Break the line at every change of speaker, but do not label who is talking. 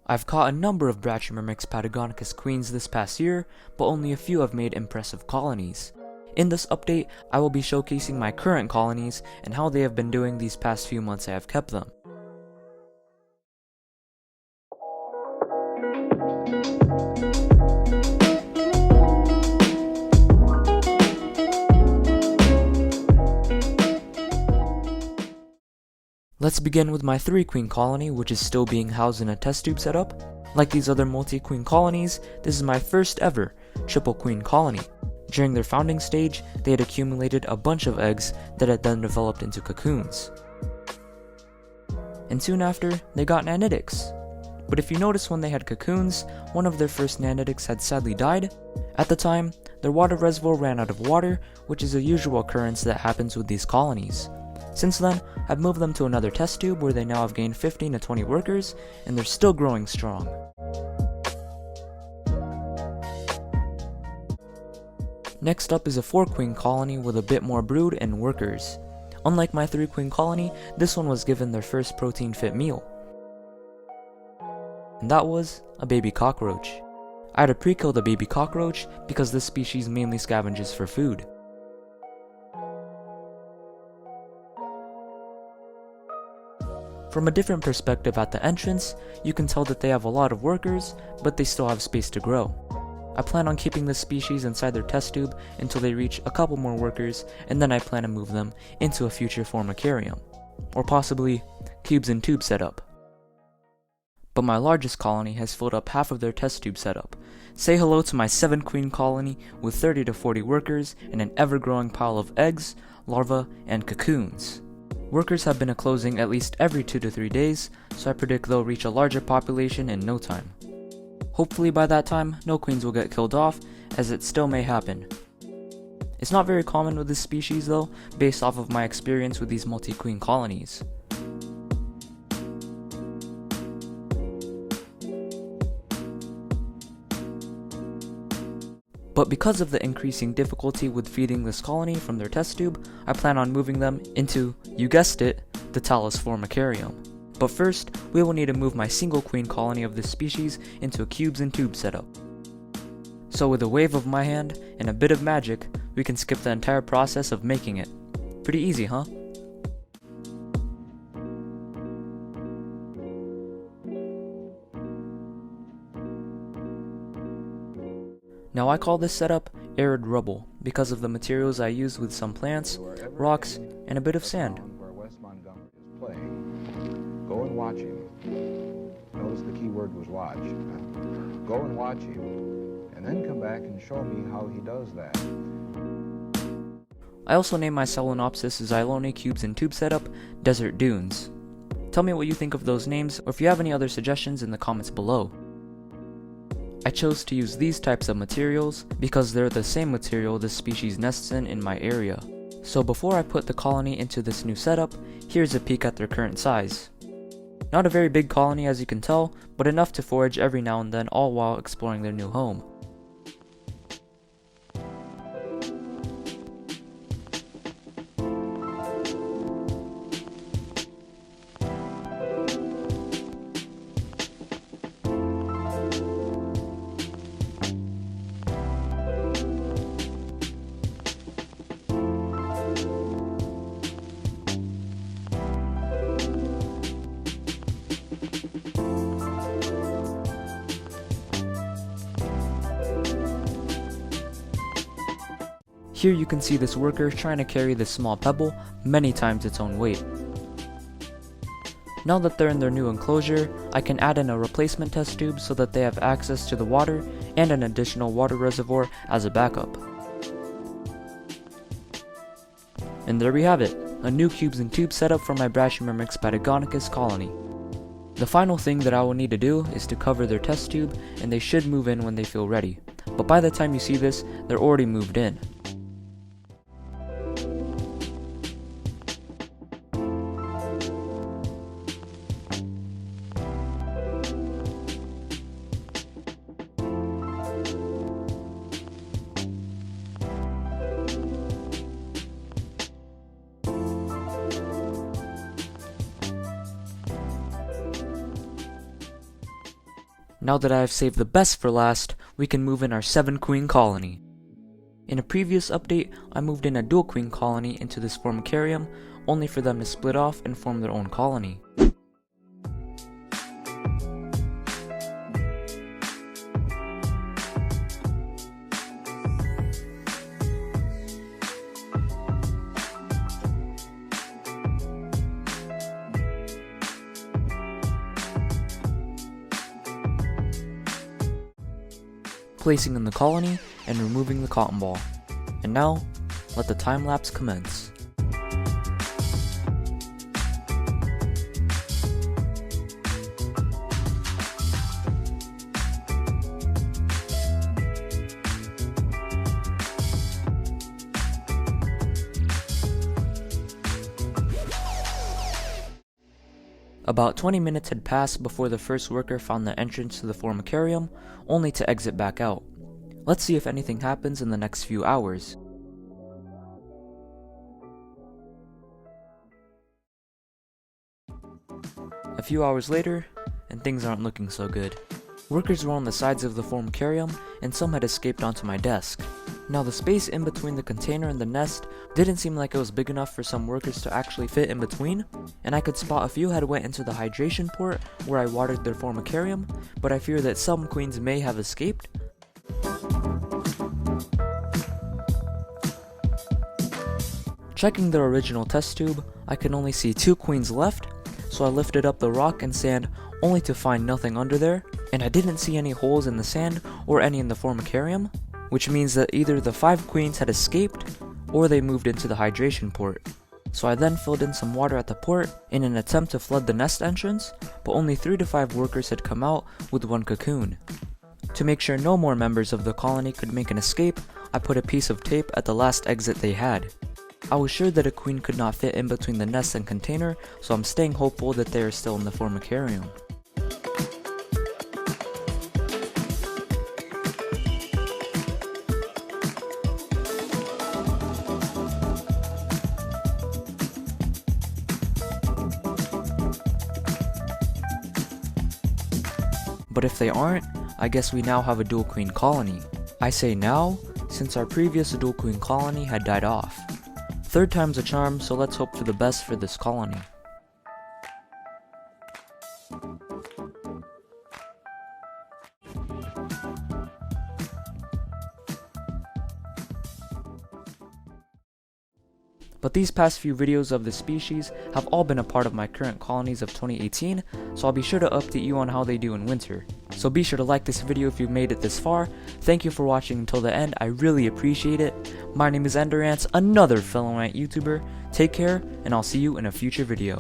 I've caught a number of Brachymyrmex Patagonicus queens this past year, but only a few have made impressive colonies. In this update, I will be showcasing my current colonies and how they have been doing these past few months I have kept them. Let's begin with my 3-queen colony, which is still being housed in a test tube setup. Like these other multi-queen colonies, this is my first ever triple queen colony. During their founding stage, they had accumulated a bunch of eggs that had then developed into cocoons. And soon after, they got nanitics. But if you notice, when they had cocoons, one of their first nanitics had sadly died. At the time, their water reservoir ran out of water, which is a usual occurrence that happens with these colonies. Since then, I've moved them to another test tube where they now have gained 15 to 20 workers, and they're still growing strong. Next up is a 4-queen colony with a bit more brood and workers. Unlike my 3-queen colony, this one was given their first protein-fit meal. And that was a baby cockroach. I had to pre-kill the baby cockroach because this species mainly scavenges for food. From a different perspective at the entrance, you can tell that they have a lot of workers, but they still have space to grow. I plan on keeping this species inside their test tube until they reach a couple more workers, and then I plan to move them into a future formicarium, or possibly cubes and tube setup. But my largest colony has filled up half of their test tube setup. Say hello to my 7-queen colony with 30 to 40 workers and an ever-growing pile of eggs, larvae, and cocoons. Workers have been eclosing at least every 2 to 3 days, so I predict they'll reach a larger population in no time. Hopefully by that time, no queens will get killed off, as it still may happen. It's not very common with this species though, based off of my experience with these multi-queen colonies. But because of the increasing difficulty with feeding this colony from their test tube, I plan on moving them into, you guessed it, the Talus formicarium. But first, we will need to move my single queen colony of this species into a cubes and tube setup. So with a wave of my hand and a bit of magic, we can skip the entire process of making it. Pretty easy, huh? Now I call this setup arid rubble because of the materials I used with some plants, rocks, and a bit of sand.
Where Wes Montgomery is playing, go and watch him. Notice the key word was watch. Go and watch him, and then come back and show me how he does that.
I also named my Solenopsis Xylone cubes and tube setup Desert Dunes. Tell me what you think of those names, or if you have any other suggestions in the comments below. I chose to use these types of materials because they're the same material this species nests in my area. So before I put the colony into this new setup, here's a peek at their current size. Not a very big colony as you can tell, but enough to forage every now and then, all while exploring their new home. Here you can see this worker trying to carry this small pebble many times its own weight. Now that they're in their new enclosure, I can add in a replacement test tube so that they have access to the water and an additional water reservoir as a backup. And there we have it, a new cubes and tube setup for my Brachymyrmex Patagonicus colony. The final thing that I will need to do is to cover their test tube, and they should move in when they feel ready. But by the time you see this, they're already moved in. Now that I have saved the best for last, we can move in our 7-queen colony. In a previous update, I moved in a dual queen colony into this formicarium, only for them to split off and form their own colony. Placing in the colony and removing the cotton ball. And now, let the time lapse commence. About 20 minutes had passed before the first worker found the entrance to the formicarium, only to exit back out. Let's see if anything happens in the next few hours. A few hours later, and things aren't looking so good. Workers were on the sides of the formicarium, and some had escaped onto my desk. Now the space in between the container and the nest didn't seem like it was big enough for some workers to actually fit in between, and I could spot a few had went into the hydration port where I watered their formicarium, but I fear that some queens may have escaped. Checking the original test tube, I could only see 2 queens left, so I lifted up the rock and sand only to find nothing under there, and I didn't see any holes in the sand or any in the formicarium, which means that either the 5 queens had escaped or they moved into the hydration port. So I then filled in some water at the port in an attempt to flood the nest entrance, but only 3 to 5 workers had come out with 1 cocoon. To make sure no more members of the colony could make an escape, I put a piece of tape at the last exit they had. I was sure that a queen could not fit in between the nest and container, so I'm staying hopeful that they are still in the formicarium. But if they aren't, I guess we now have a dual queen colony. I say now, since our previous dual queen colony had died off. 3rd time's a charm, so let's hope for the best for this colony. But these past few videos of this species have all been a part of my current colonies of 2018, so I'll be sure to update you on how they do in winter. So be sure to like this video if you've made it this far. Thank you for watching until the end, I really appreciate it. My name is Enderance, another fellow ant YouTuber. Take care, and I'll see you in a future video.